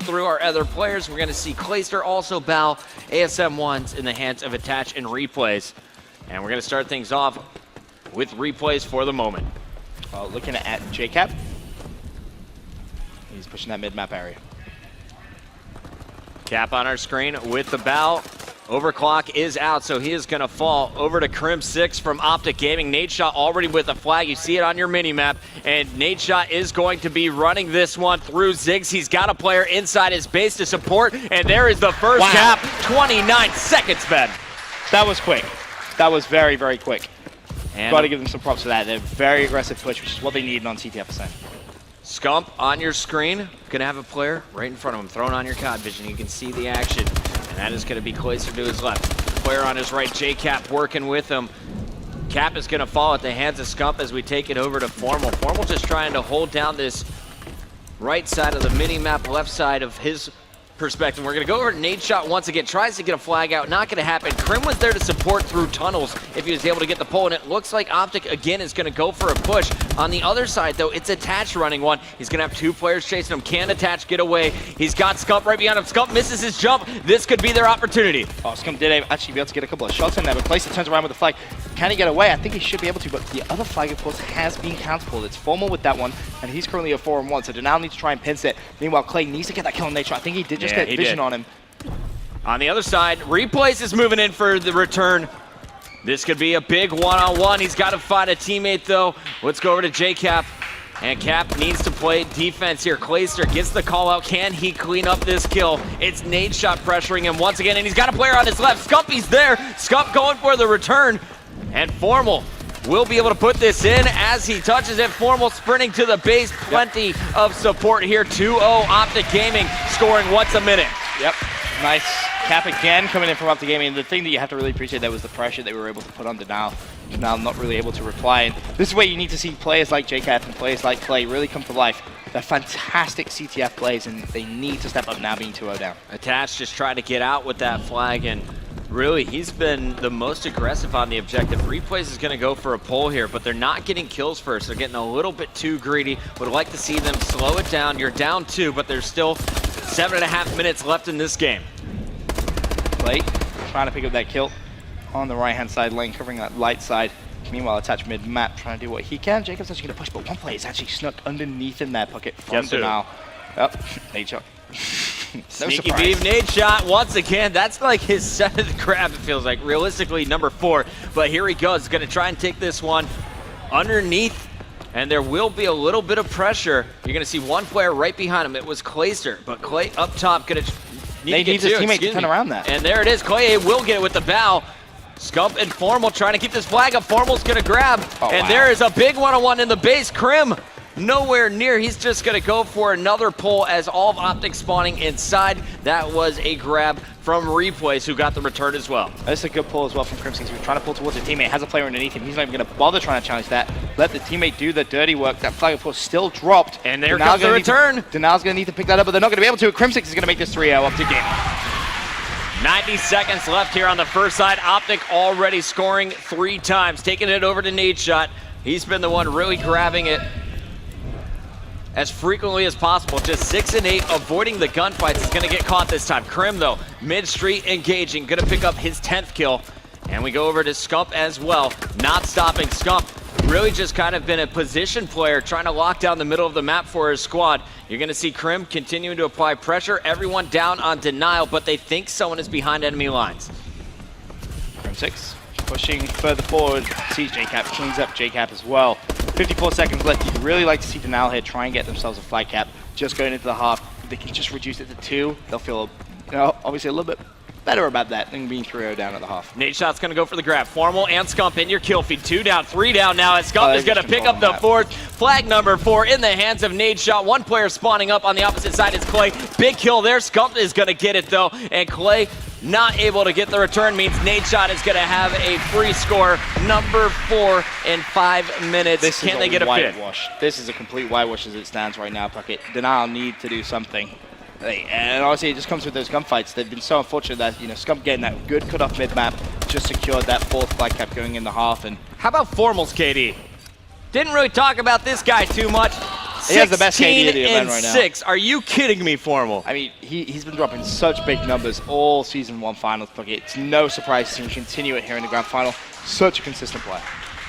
through our other players. We're going to see Clayster also bow ASM1s in the hands of Attach and Replays. And we're going to start things off with Replays for the moment. Looking at JCap. He's pushing that mid-map area. Cap on our screen with the bow. Overclock is out, so he is going to fall over to Crim6 from Optic Gaming. Nadeshot already with a flag. You see it on your mini-map. And Nadeshot is going to be running this one through Ziggs. He's got a player inside his base to support. And there is the first cap. 29 seconds, Ben. That was quick. That was very, very quick. And got to give them some props for that. They're very aggressive push, which is what they needed on CTFSN. Scump on your screen. Gonna have a player right in front of him, thrown on your COD vision. You can see the action. And that is gonna be Clayster to his left. Player on his right, JCap working with him. Cap is gonna fall at the hands of Scump as we take it over to Formal. Formal just trying to hold down this right side of the mini-map, left side of his perspective. We're gonna go over to Nadeshot once again, tries to get a flag out, not gonna happen. Crim was there to support through tunnels if he was able to get the pull, and it looks like Optic again is gonna go for a push. On the other side though, it's Attach running one. He's gonna have two players chasing him. Can Attach get away? He's got Scump right behind him. Scump misses his jump. This could be their opportunity. Oh, Scump did actually be able to get a couple of shots in there, but Clayster turns around with the flag. Can he get away? I think he should be able to, but the other flag, of course, has been counterpulled. It's Formal with that one, and he's currently a 4-on-1, so Denal needs to try and pin set. Meanwhile, Clay needs to get that kill on Nature. I think he did just get vision on him. On the other side, Replays is moving in for the return. This could be a big one-on-one. He's got to find a teammate, though. Let's go over to JCap. And Cap needs to play defense here. Clayster gets the call out. Can he clean up this kill? It's Nadeshot pressuring him once again, and he's got a player on his left. Scumpy's there. Scump going for the return. And Formal will be able to put this in as he touches it. Formal sprinting to the base. Plenty of support here. 2-0 Optic Gaming scoring once a minute. Yep. Nice. Cap again coming in from Optic Gaming. The thing that you have to really appreciate there was the pressure they were able to put on Denal. Denal not really able to reply. And this is where you need to see players like JCap and players like Clay really come to life. They're fantastic CTF plays, and they need to step up now being 2-0 down. Attach just trying to get out with that flag, and really, he's been the most aggressive on the objective. Replays is going to go for a pull here, but they're not getting kills first. They're getting a little bit too greedy. Would like to see them slow it down. You're down 2, but there's still 7.5 minutes left in this game. Clay trying to pick up that kill on the right-hand side lane, covering that light side. Meanwhile, Attach mid-map trying to do what he can. Jacob's actually going to push, but one player is actually snuck underneath in that pocket from Denal. Yep, Nadeshot. Sneaky beam Nadeshot once again. That's like his 7th grab, it feels like. Realistically, number 4. But here he goes. Going to try and take this one underneath. And there will be a little bit of pressure. You're going to see one player right behind him. It was Clayster. But Clay up top going to need his teammate to turn around that. And there it is. Clay will get it with the bow. Scump and Formal trying to keep this flag up. Formal's going to grab. There is a big one-on-one in the base. Crim nowhere near. He's just going to go for another pull as all of Optic spawning inside. That was a grab from Replays, who got the return as well. That's a good pull as well from Crim6. He was trying to pull towards a teammate, has a player underneath him. He's not even going to bother trying to challenge that. Let the teammate do the dirty work. That flag, of course, still dropped. And there comes the return. Denal's going to need to pick that up, but they're not going to be able to. Crim6 is going to make this 3-0 up to game. 90 seconds left here on the first side. Optic already scoring 3 times, taking it over to Nadeshot. He's been the one really grabbing it as frequently as possible. Just 6 and 8, avoiding the gunfights. He's gonna get caught this time. Crim though, mid-street engaging, gonna pick up his 10th kill. And we go over to Scump as well, not stopping. Scump really just kind of been a position player, trying to lock down the middle of the map for his squad. You're gonna see Crim continuing to apply pressure, everyone down on denial, but they think someone is behind enemy lines. Crim6 pushing further forward, sees JCap, cleans up JCap as well. 54 seconds left. You'd really like to see Denal here try and get themselves a flag cap, just going into the half. If they can just reduce it to 2, they'll feel, obviously a little bit better about that than being 3-0 down at the half. Nadeshot's going to go for the grab. Formal and Scump in your kill feed. 2 down, 3 down now, as Scump is going to pick up the 4th. Flag number 4 in the hands of Nadeshot. One player spawning up on the opposite side is Clay. Big kill there. Scump is going to get it though, and Clay not able to get the return means Nadeshot is going to have a free score, number 4 in 5 minutes. Can they get a whitewash? This is a complete whitewash as it stands right now, Puckett. Denal need to do something. And honestly, it just comes with those gunfights. They've been so unfortunate that, Scump getting that good cut-off mid-map just secured that 4th flag cap going in the half. And how about Formals, KD? Didn't really talk about this guy too much. He has the best KD of the event right now. 16-6. Are you kidding me, Formal? I mean, he's been dropping such big numbers all Season 1 finals. Look, it's no surprise to see him continue it here in the grand final. Such a consistent player.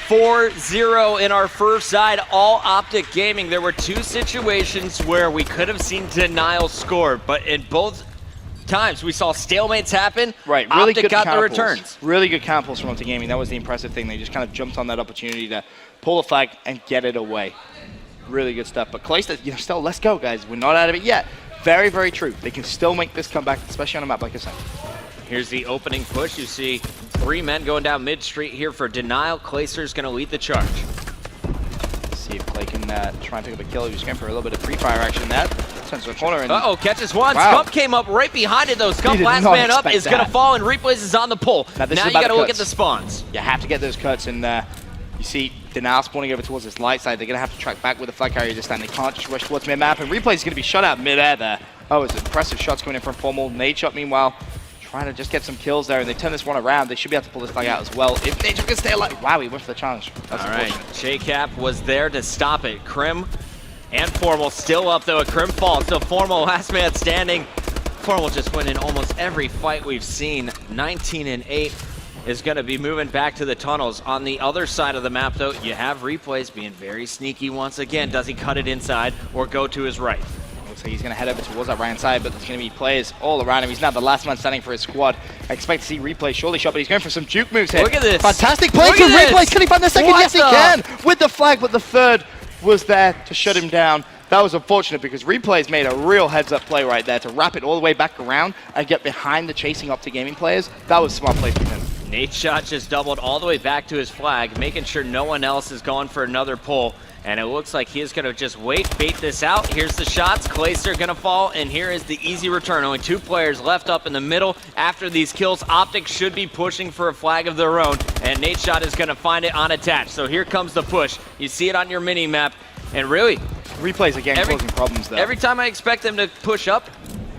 4-0 in our first side, all Optic Gaming. There were two situations where we could have seen Denial score, but in both times we saw stalemates happen. Right, really Optic good got the counterpulls. returns. Really good counterpulls from Optic Gaming. That was the impressive thing. They just kind of jumped on that opportunity to pull the flag and get it away. Really good stuff. But Clayster, still, let's go, guys. We're not out of it yet. Very, very true. They can still make this comeback, especially on a map like Ascent. Here's the opening push. You see 3 men going down mid-street here for Denial. Clayster's going to lead the charge. Let's see if Clay can try and pick up a kill. He's going for a little bit of pre-fire action there. Sends to the corner. And catches one. Wow. Scump came up right behind it, though. Scump, did last not man up, expect is going to that. fall, and Replays is on the pull. Now you got to look at the spawns. You have to get those cuts, and you see Denial spawning over towards this light side. They're going to have to track back with the flag carrier this time. They can't just rush towards mid-map, and Replay is going to be shot out mid-air there. Oh, it's impressive shots coming in from Formal. Nade shot, meanwhile, trying to just get some kills there, and they turn this one around. They should be able to pull this flag out as well. If Nade can stay alive. Wow, he went for the challenge. That's all right, JCap was there to stop it. Crim and Formal still up, though. A Crim falls, so Formal last man standing. Formal just winning almost every fight we've seen. 19-8 is going to be moving back to the tunnels. On the other side of the map, though, you have Replays being very sneaky once again. Does he cut it inside or go to his right? Looks like he's going to head over towards that right-hand side, but there's going to be players all around him. He's now the last man standing for his squad. I expect to see Replay surely shot, but he's going for some juke moves here. Look at this. Fantastic play Look from at Replay. this. Can he find the second? What Yes, he can. With the flag, but the third was there to shut him down. That was unfortunate because Replay's made a real heads-up play right there to wrap it all the way back around and get behind the chasing Optic Gaming players. That was smart play from him. Nate's shot just doubled all the way back to his flag, making sure no one else is going for another pull. And it looks like he is going to just bait this out. Here's the shots. Clayster going to fall, and here is the easy return. Only 2 players left up in the middle. After these kills, Optic should be pushing for a flag of their own, and Nate's shot is going to find it unattached. So here comes the push. You see it on your mini-map, and really, Replays again causing problems though. Every time I expect them to push up,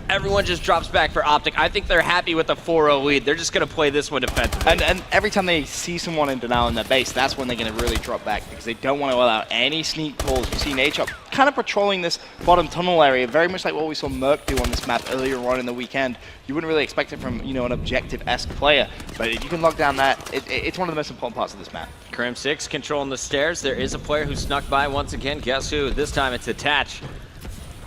everyone just drops back for Optic. I think they're happy with the 4-0 lead. They're just going to play this one defensively. And every time they see someone in Denial in their base, that's when they're going to really drop back because they don't want to allow any sneak pulls. You see Nature kind of patrolling this bottom tunnel area, very much like what we saw Merc do on this map earlier on in the weekend. You wouldn't really expect it from, an objective-esque player, but if you can lock down that, it's one of the most important parts of this map. Crim 6 controlling the stairs. There is a player who snuck by once again. Guess who? This time it's Attach.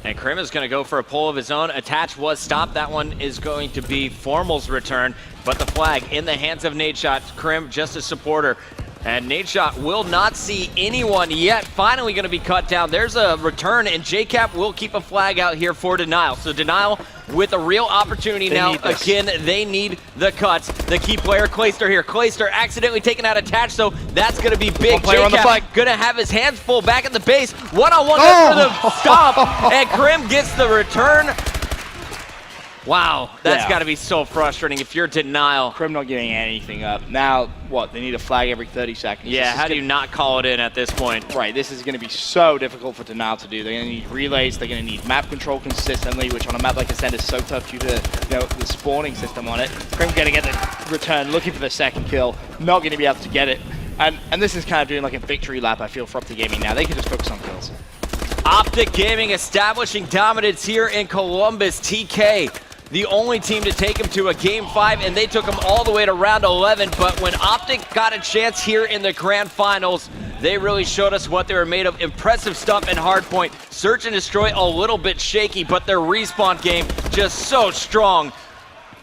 And Crim is going to go for a pull of his own. Attach was stopped. That one is going to be Formal's return, but the flag in the hands of Nadeshot. Crim just a supporter. And Nadeshot will not see anyone yet. Finally going to be cut down. There's a return, and JCap will keep a flag out here for Denial. So Denial with a real opportunity now. Again, they need the cuts. The key player, Clayster here. Clayster accidentally taken out Attach, so that's going to be big. JCap going to have his hands full back at the base. One-on-one for the stop, and Crim gets the return. Wow, that's got to be so frustrating if you're Denial. Crim not giving anything up. Now, what? They need a flag every 30 seconds. Yeah, how do you not call it in at this point? Right, this is going to be so difficult for Denial to do. They're going to need relays. They're going to need map control consistently, which on a map like Ascent is so tough due to the spawning system on it. Crim going to get the return, looking for the second kill. Not going to be able to get it. And this is kind of doing like a victory lap, I feel, for Optic Gaming now. They can just focus on kills. Optic Gaming establishing dominance here in Columbus. TK, the only team to take him to a Game 5, and they took him all the way to round 11. But when Optic got a chance here in the grand finals, they really showed us what they were made of. Impressive stuff in hardpoint. Search and destroy a little bit shaky, but their respawn game just so strong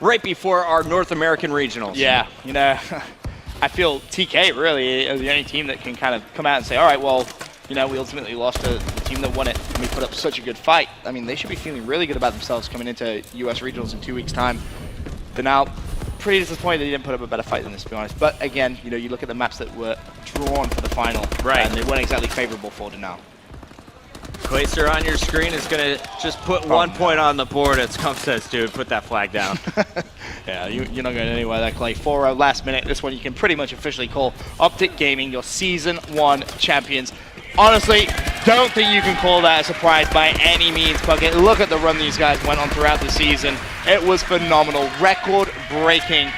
right before our North American regionals. Yeah, I feel TK really is the only team that can kind of come out and say, all right, well, we ultimately lost to the team that won it, and we put up such a good fight. I mean, they should be feeling really good about themselves coming into US Regionals in 2 weeks' time. They're now pretty disappointed they didn't put up a better fight than this, to be honest. But again, you look at the maps that were drawn for the final, and they weren't exactly favorable for Denial. Clayster on your screen is going to just put 1 point on the board. As Scump says, dude, put that flag down. Yeah, you're not going anywhere there, Clay. 4-0 last minute. This one you can pretty much officially call Optic Gaming your Season 1 champions. Honestly, don't think you can call that a surprise by any means, Bucket. Look at the run these guys went on throughout the season. It was phenomenal. Record-breaking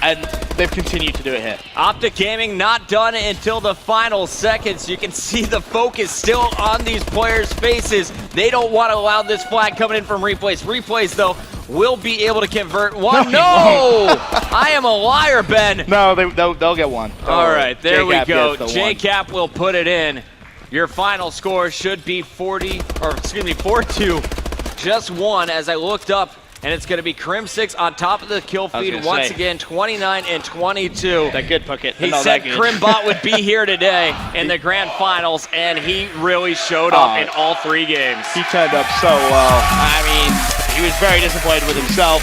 and they've continued to do it here. Optic Gaming not done until the final seconds. You can see the focus still on these players' faces. They don't want to allow this flag coming in from replays. Replays, though, will be able to convert one. No! I am a liar, Ben. No, they'll get one. All right, there we go. JCap will put it in. Your final score should be 4-2. Just one as I looked up, and it's going to be Crim6 on top of the kill feed once again, 29 and 22. That good bucket. He said Crimbot would be here today in the grand finals, and he really showed up in all 3 games. He turned up so well. I mean, he was very disappointed with himself.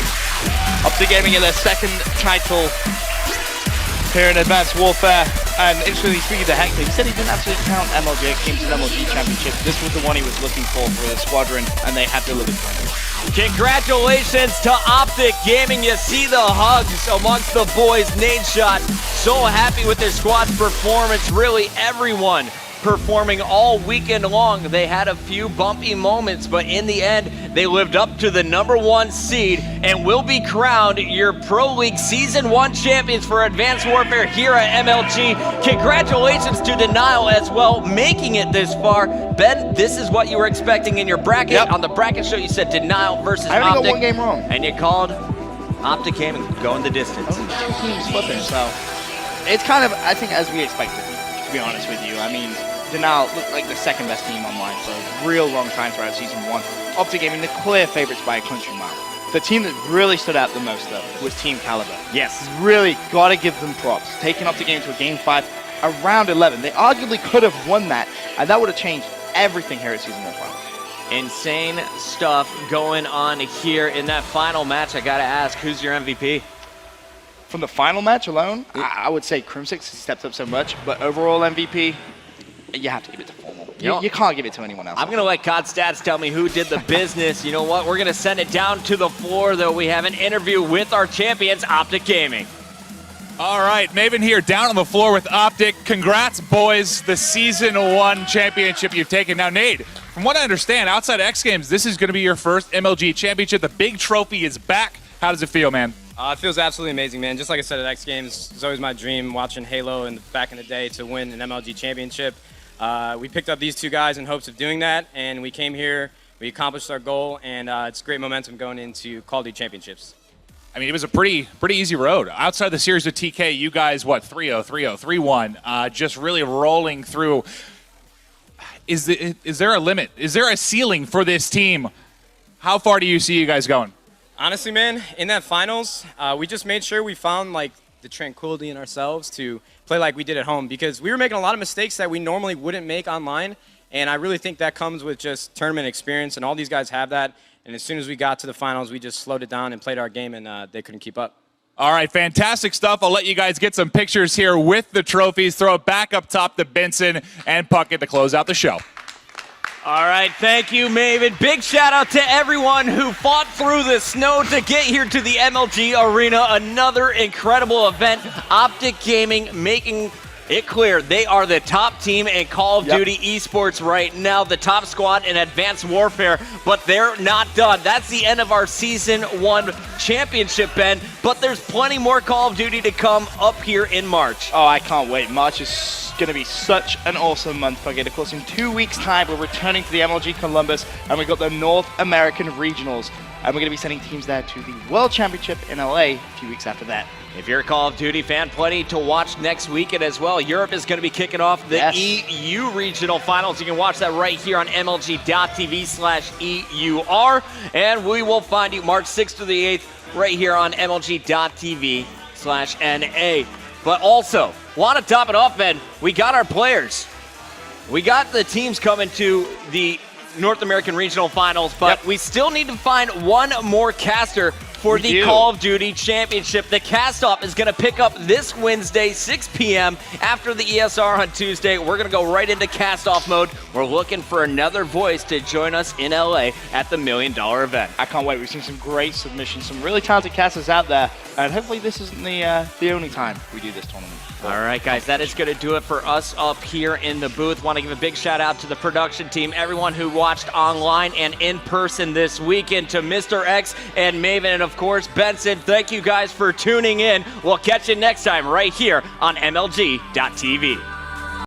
Optic Gaming in their second title here in Advanced Warfare. And interestingly speaking to Hector, he said he didn't actually count MLG Games and MLG Championship. This was the one he was looking for the squadron, and they have delivered for him. Congratulations to Optic Gaming. You see the hugs amongst the boys. Nade Shot so happy with their squad's performance. Really everyone performing all weekend long. They had a few bumpy moments, but in the end, they lived up to the #1 seed and will be crowned your Pro League Season 1 champions for Advanced Warfare here at MLG. Congratulations to Denial as well, making it this far. Ben, this is what you were expecting in your bracket. Yep. On the bracket show, you said Denial versus I only Optic. got one game wrong. And you called Optic Gaming going the distance. Two teams flipping, so it's kind of, I think, as we expected, to be honest with you. I mean, Denial looked like the second best team online for a real long time throughout Season 1. Optic Gaming, the clear favorites by a country mile. The team that really stood out the most, though, was Team Caliber. Yes. Really got to give them props. Taking Optic Gaming to a Game 5 around 11. They arguably could have won that, and that would have changed everything here at Season 1 Finals. Insane stuff going on here in that final match. I got to ask, who's your MVP? From the final match alone, I would say Crim6 stepped up so much, but overall MVP, you have to give it to Formal. You can't give it to anyone else. I'm going to let COD Stats tell me who did the business. You know what? We're going to send it down to the floor, though. We have an interview with our champions, Optic Gaming. All right, Maven here down on the floor with Optic. Congrats, boys. The Season 1 championship you've taken. Now, Nade, from what I understand, outside of X Games, this is going to be your first MLG championship. The big trophy is back. How does it feel, man? It feels absolutely amazing, man. Just like I said at X Games, it's always my dream watching Halo back in the day to win an MLG championship. We picked up these 2 guys in hopes of doing that, and we came here, we accomplished our goal, and it's great momentum going into Call of Duty championships. I mean, it was a pretty easy road. Outside the series with TK, you guys, what, 3-0, 3-0, 3-1, just really rolling through. Is there a limit? Is there a ceiling for this team? How far do you see you guys going? Honestly, man, in that finals, we just made sure we found like the tranquility in ourselves to play like we did at home, because we were making a lot of mistakes that we normally wouldn't make online, and I really think that comes with just tournament experience, and all these guys have that. And as soon as we got to the finals, we just slowed it down and played our game, and they couldn't keep up. All right, fantastic stuff. I'll let you guys get some pictures here with the trophies. Throw it back up top to Benson and Puckett to close out the show. All right, thank you, Maven. Big shout out to everyone who fought through the snow to get here to the MLG Arena. Another incredible event. Optic Gaming making it clear they are the top team in Call of Duty esports right now, the top squad in Advanced Warfare, but they're not done. That's the end of our Season 1 championship, Ben, but there's plenty more Call of Duty to come up here in March. Oh, I can't wait. March is going to be such an awesome month. Of course, in 2 weeks' time, we're returning to the MLG Columbus, and we've got the North American Regionals, and we're going to be sending teams there to the World Championship in LA a few weeks after that. If you're a Call of Duty fan, plenty to watch next weekend as well. Europe is going to be kicking off the EU Regional Finals. You can watch that right here on MLG.TV/EUR. And we will find you March 6th to the 8th right here on MLG.TV/NA. But also, want to top it off, Ben, we got our players. We got the teams coming to the North American Regional Finals, but we still need to find one more caster for the Call of Duty Championship. The cast-off is going to pick up this Wednesday, 6 p.m. after the ESR on Tuesday. We're going to go right into cast-off mode. We're looking for another voice to join us in LA at the $1 Million event. I can't wait. We've seen some great submissions, some really talented casters out there, and hopefully this isn't the only time we do this tournament. All right, guys, that is going to do it for us up here in the booth. Want to give a big shout out to the production team, everyone who watched online and in person this weekend, to Mr. X and Maven, and of of course, Benson. Thank you guys for tuning in. We'll catch you next time right here on MLG.tv.